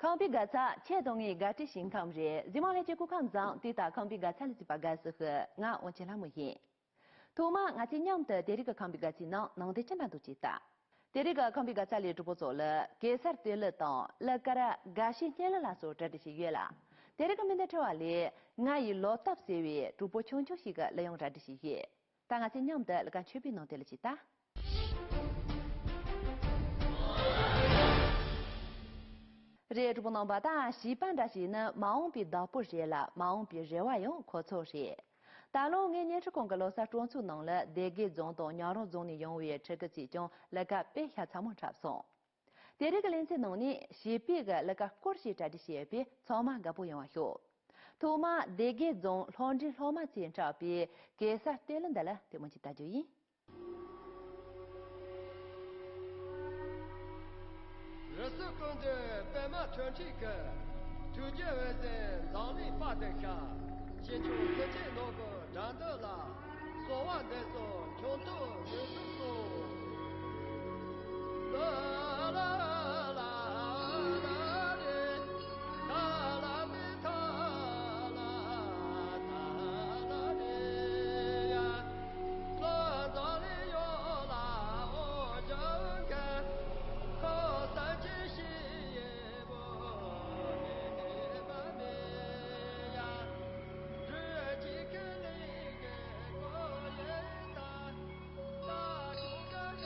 康比格查切东伊格提新康日，日毛来接顾康藏，对打康比格查里几把格时候，我完全拉没见。托马我今年的第一个康比格技能，能得真难都记得。第一个康比格查里主播做了，给啥对了当，了个了格些年了拉说这的是月了。第二个面的车话里，我有老大些月主播穷就是个利用这的是月，但我今年的那个区别能得了记得。这主播能把大西半这些呢，忙比到不热了，忙比热外用可错些。大陆每年是公个老啥装修弄了，这个种到鸟肉种的用于这个集中那个白下草木插送。第二个联系农呢，西边个那个过去这的西边草木个不用修。土马这个种老人老马检查比给啥对了的了，对么去大注意。日式工的白马全体个，逐渐完成让利发展下，先从国际那个战斗了，说完再说，穷途有时说，啦啦啦啦哩，啦啦哩啦啦啦哩呀，说着哩哟啦我就看。高山之西不灭不灭呀，日几个那个过夜大，大树个个。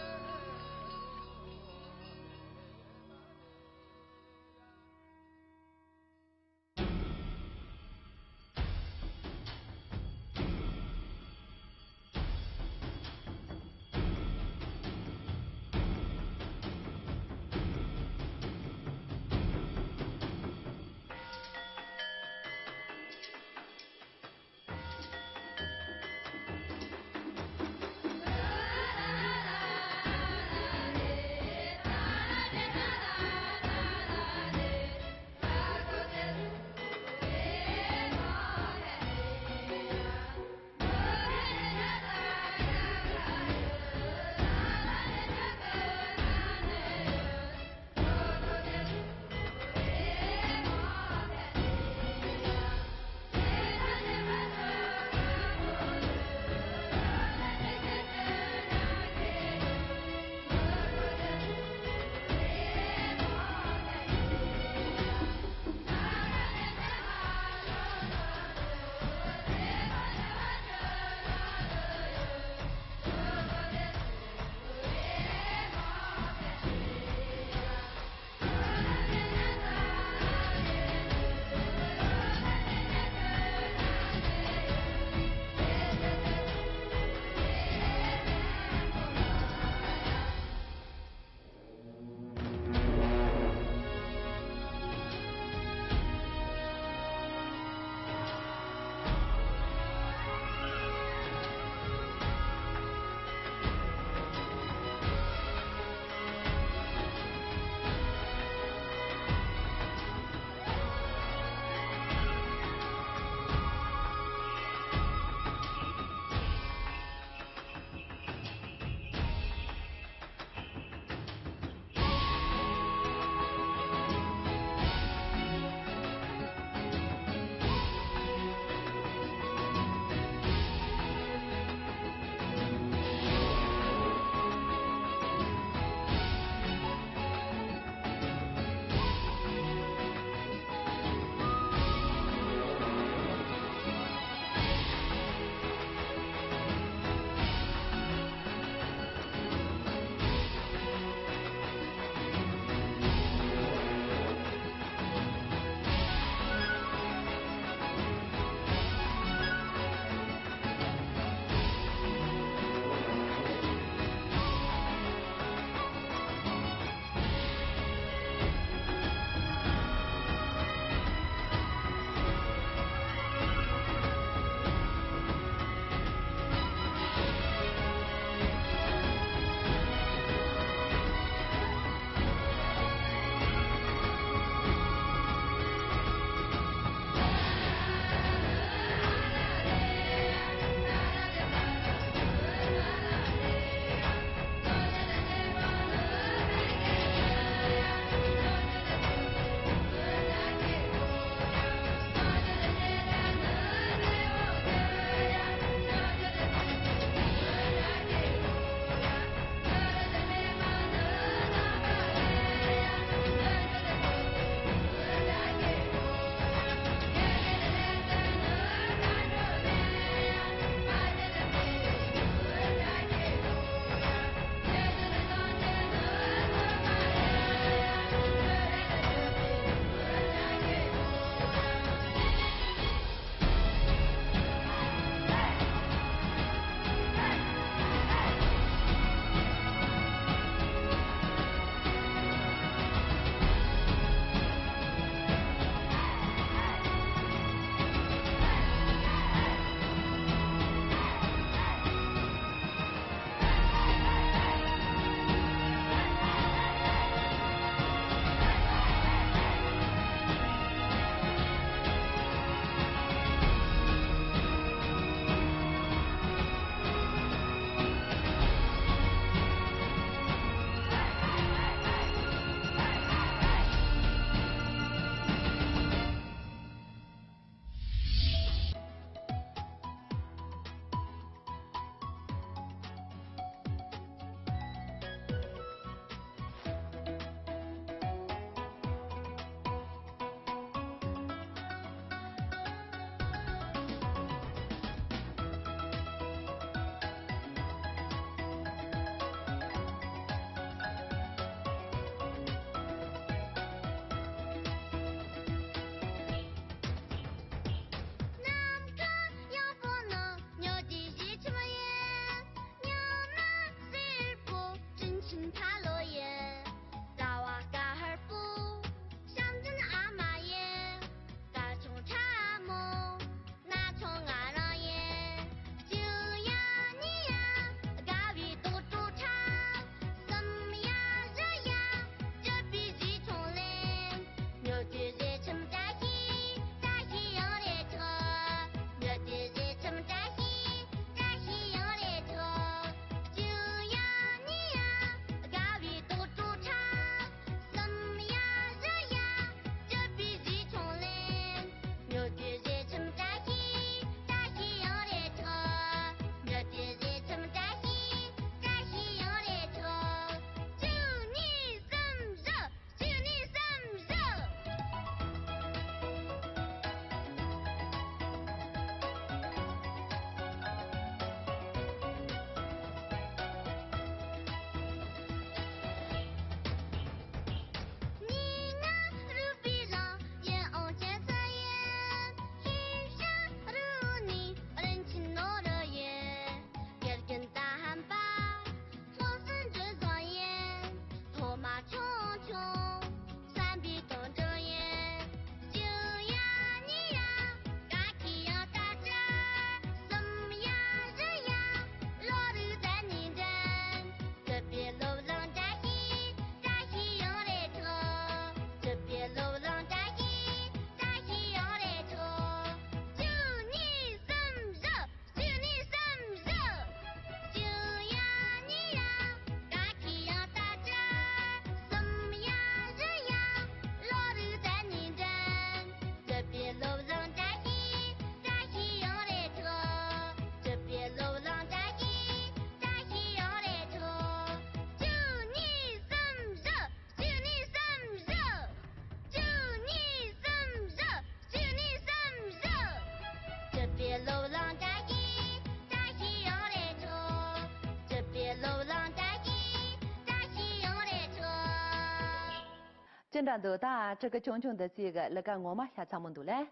真正都大这个穷穷的这个那个我们下场门都来，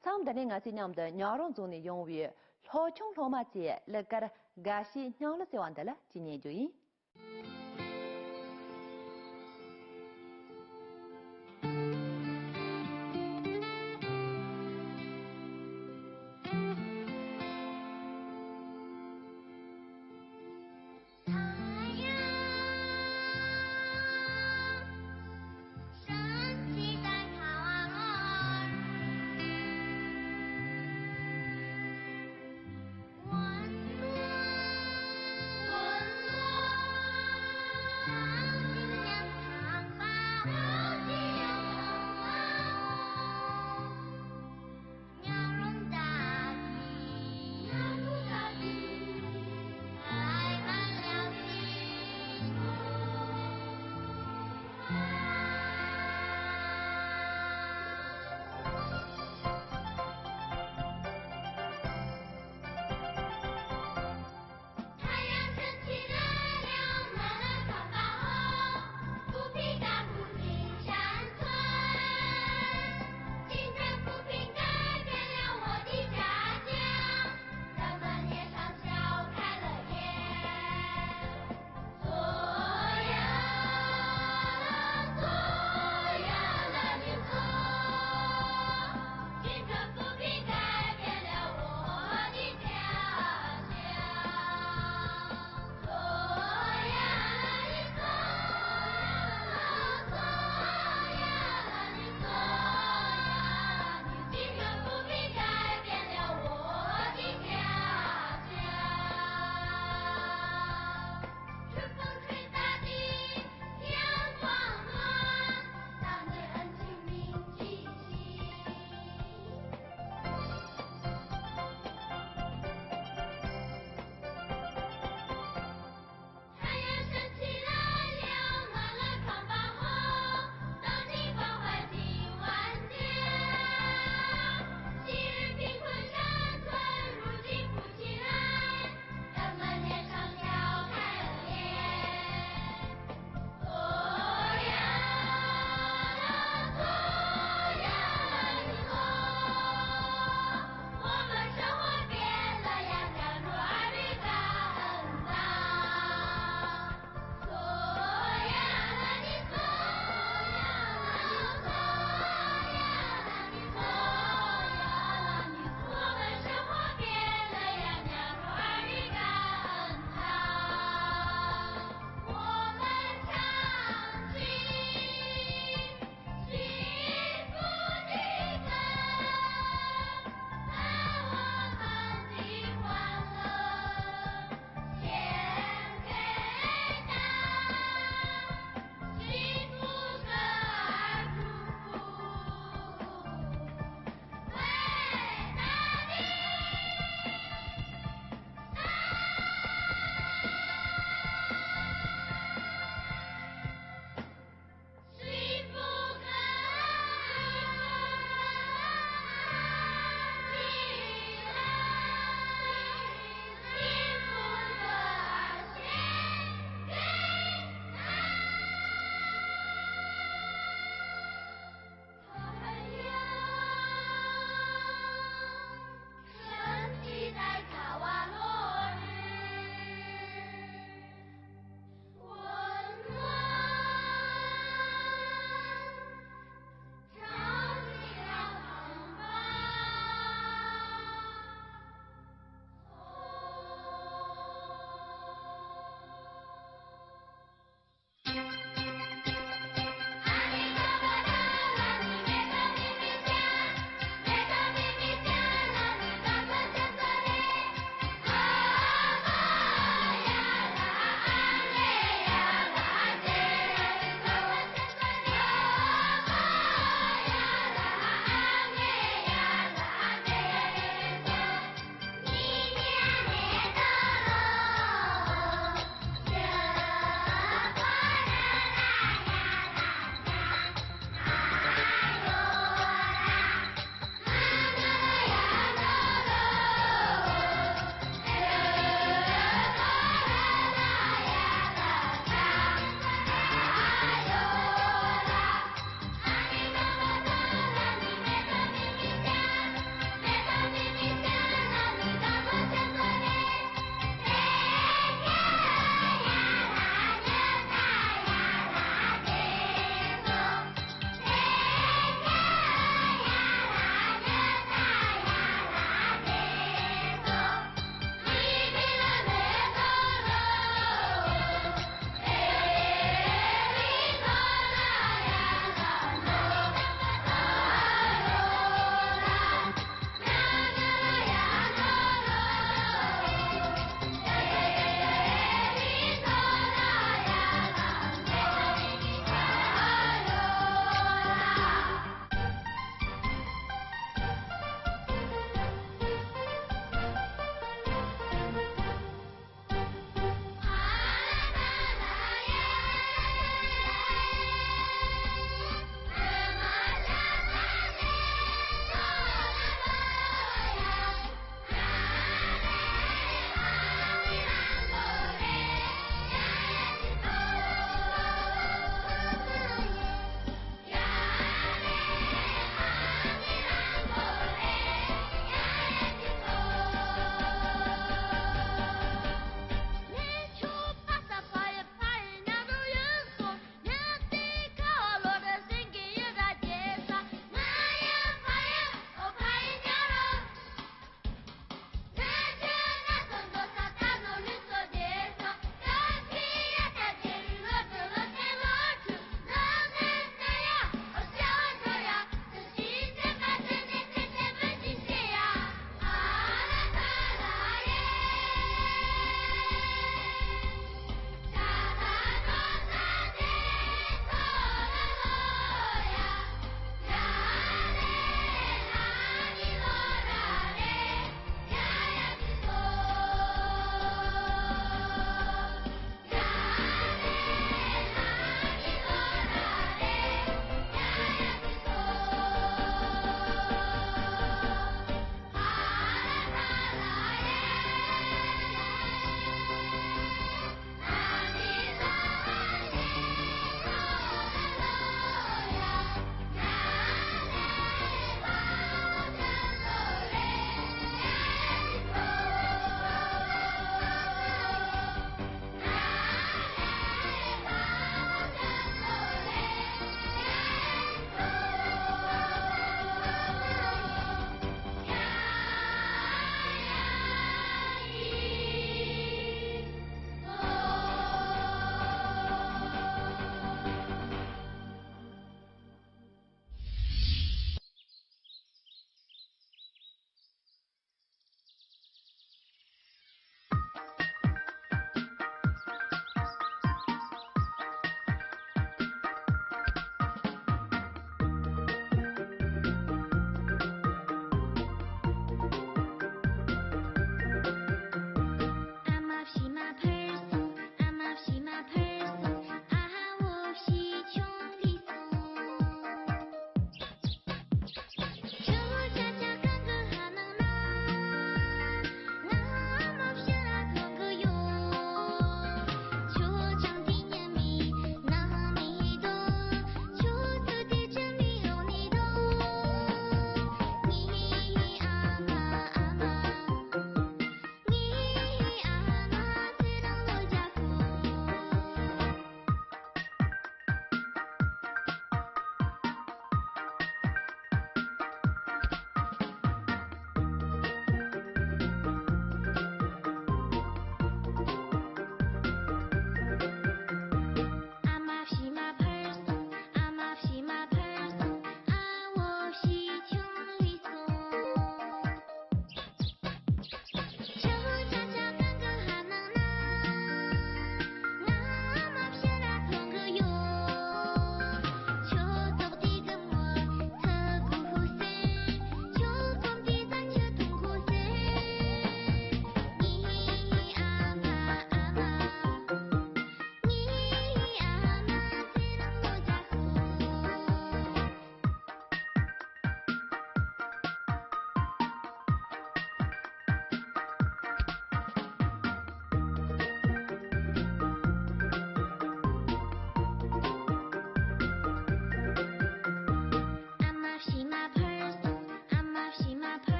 咱们的那个是娘的娘肉中的用于好穷好嘛节那个嘎西娘了些完的了，今年就赢。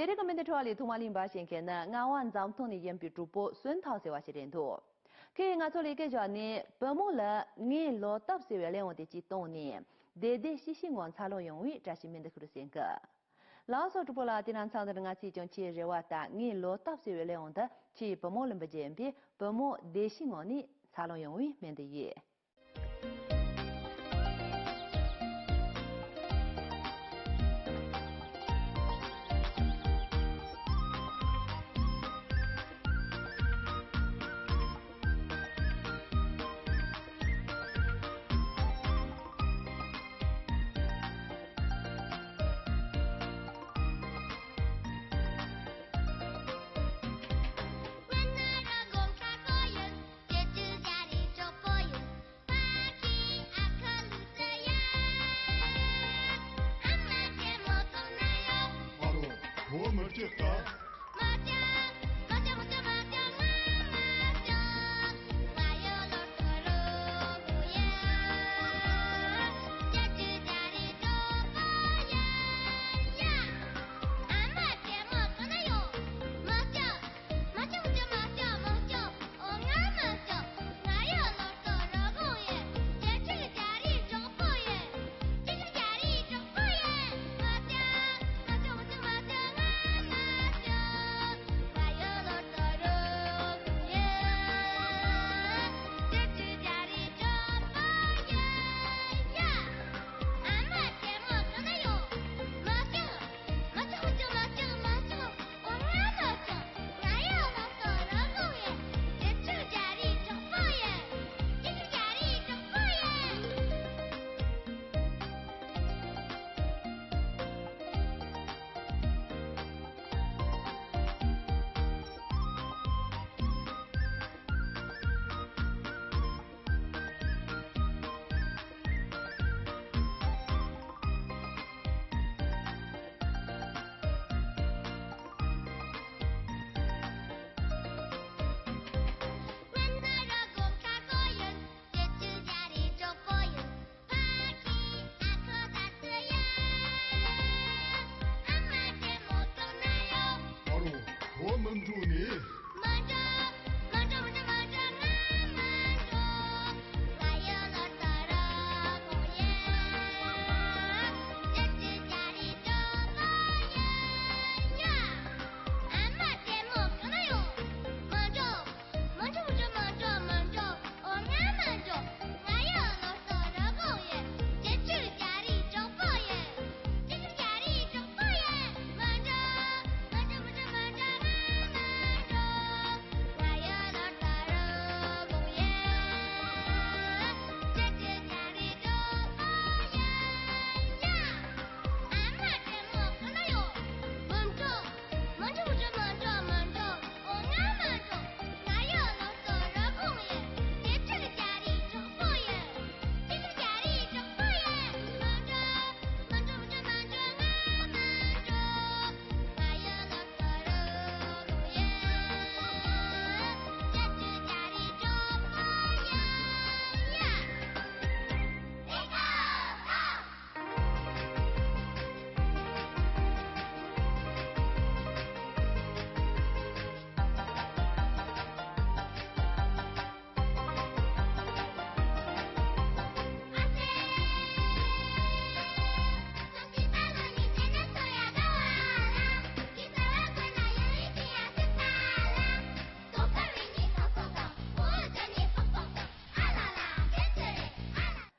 这个面的朝里，同马林巴先看呢，俺晚上同你演比主播孙涛是话些人多。可俺做了一个叫呢，本木了，你老大是为了我的激动呢，对西西广茶楼用于这些面的可先个。老少主播了，第二场的俺其中去热话的，你老大是为了我的，去本木人不见别，本木对西广呢茶楼用于面的也。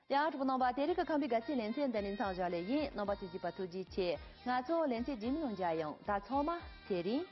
要是不能把这个康比个些连线的连上下来，能把自己把手机切，俺做连线金融家用，打错吗？铁林。